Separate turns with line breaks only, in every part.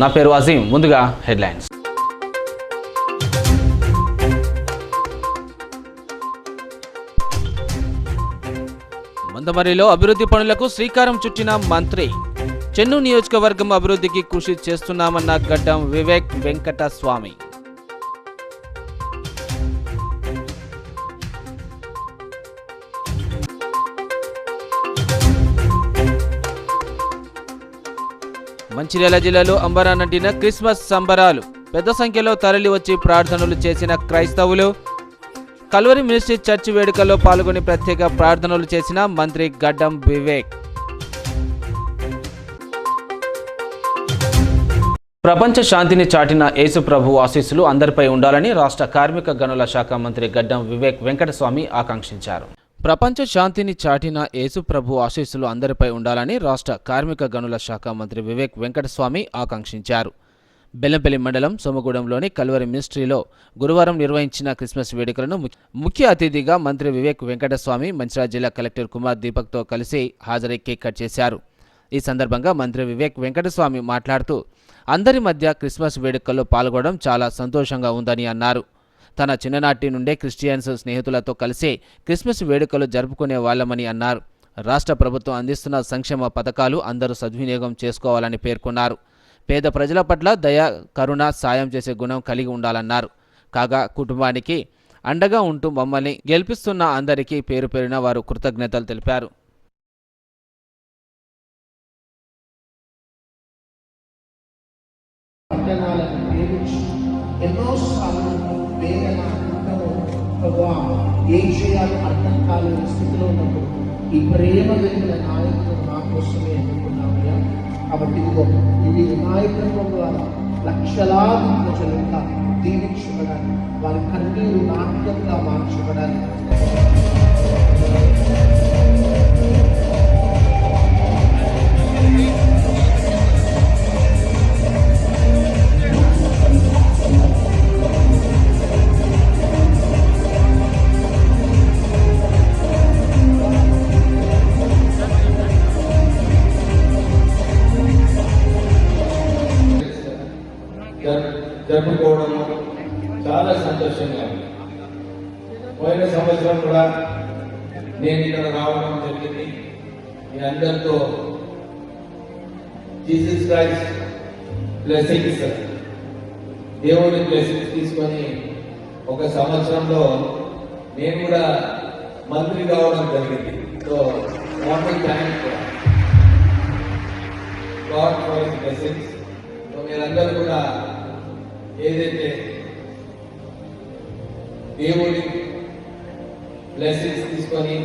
నా పేరు అజీం. ముందుగా హెడ్లైన్స్. మందమరిలో అభివృద్ధి పనులకు శ్రీకారం చుట్టిన మంత్రి. చెన్నూరు నియోజకవర్గం అభివృద్ధికి కృషి చేస్తున్నామన్న గడ్డం వివేక్ వెంకటస్వామి. మంచిర్యాల జిల్లాలో అంబరానంటిన క్రిస్మస్ సంబరాలు. పెద్ద సంఖ్యలో తరలి వచ్చి ప్రార్థనలు చేసిన క్రైస్తవులు. కల్వరి మినిస్ట్రీ చర్చి వేడుకల్లో పాల్గొని ప్రత్యేక ప్రార్థనలు చేసిన మంత్రి గడ్డం వివేక్. ప్రపంచ శాంతిని చాటిన యేసు ప్రభు ఆశీస్సులు అందరిపై ఉండాలని రాష్ట్ర కార్మిక గనుల శాఖ మంత్రి గడ్డం వివేక్ వెంకటస్వామి ఆకాంక్షించారు. ప్రపంచ శాంతిని చాటిన యేసు ప్రభు ఆశీస్సులు అందరిపై ఉండాలని రాష్ట్ర కార్మిక గనుల శాఖ మంత్రి వివేక్ వెంకటస్వామి ఆకాంక్షించారు. బెల్లంపల్లి మండలం సోమగూడెంలోని కల్వరి మినిస్ట్రీలో గురువారం నిర్వహించిన క్రిస్మస్ వేడుకలను ముఖ్య అతిథిగా మంత్రి వివేక్ వెంకటస్వామి మంచిర్యాల జిల్లా కలెక్టర్ కుమార్ దీపక్తో కలిసి హాజరై కేక్ కట్ చేశారు. ఈ సందర్భంగా మంత్రి వివేక్ వెంకటస్వామి మాట్లాడుతూ అందరి మధ్య క్రిస్మస్ వేడుకల్లో పాల్గొనడం చాలా సంతోషంగా ఉందని అన్నారు. తన చిన్ననాటి నుండే క్రిస్టియన్స్ స్నేహితులతో కలిసి క్రిస్మస్ వేడుకలు జరుపుకునే వాళ్ళమని అన్నారు. రాష్ట్ర ప్రభుత్వం అందిస్తున్న సంక్షేమ పథకాలు అందరూ సద్వినియోగం చేసుకోవాలని పేర్కొన్నారు. పేద ప్రజల పట్ల దయ, కరుణ, సాయం చేసే గుణం కలిగి ఉండాలన్నారు. కాగా కుటుంబానికి అండగా ఉంటూ మమ్మల్ని గెలిపిస్తున్న అందరికీ పేరు పేరున వారు కృతజ్ఞతలు తెలిపారు.
ఈ ప్రేమ కలిగిన నాయకులు నా కోసమే ఎన్నుకున్నామయ్యా. కాబట్టి ఇది నాయకత్వం ద్వారా లక్షలాది ప్రజలంతా దీవించబడాలి, వారి కన్నీరు నాట్యంగా మార్చబడాలి.
జరుపుకోవడం చాలా సంతోషంగా ఉంది. పోయిన సంవత్సరం కూడా నేను ఇక్కడ రావడం జరిగింది. మీ అందరితో జీసస్ క్రైస్ట్ బ్లెస్సింగ్స్, దేవుని బ్లెస్సింగ్స్ తీసుకొని ఒక సంవత్సరంలో నేను కూడా మంత్రి కావడం జరిగింది. So thank God for his blessings. So మీరందరూ కూడా ఏదైతే దేవుని బ్లెస్సింగ్స్ తీసుకొని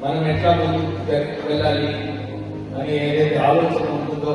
మనం ఎట్లా ముందుకు వెళ్ళాలి అని ఏదైతే ఆలోచన ఉంటుందో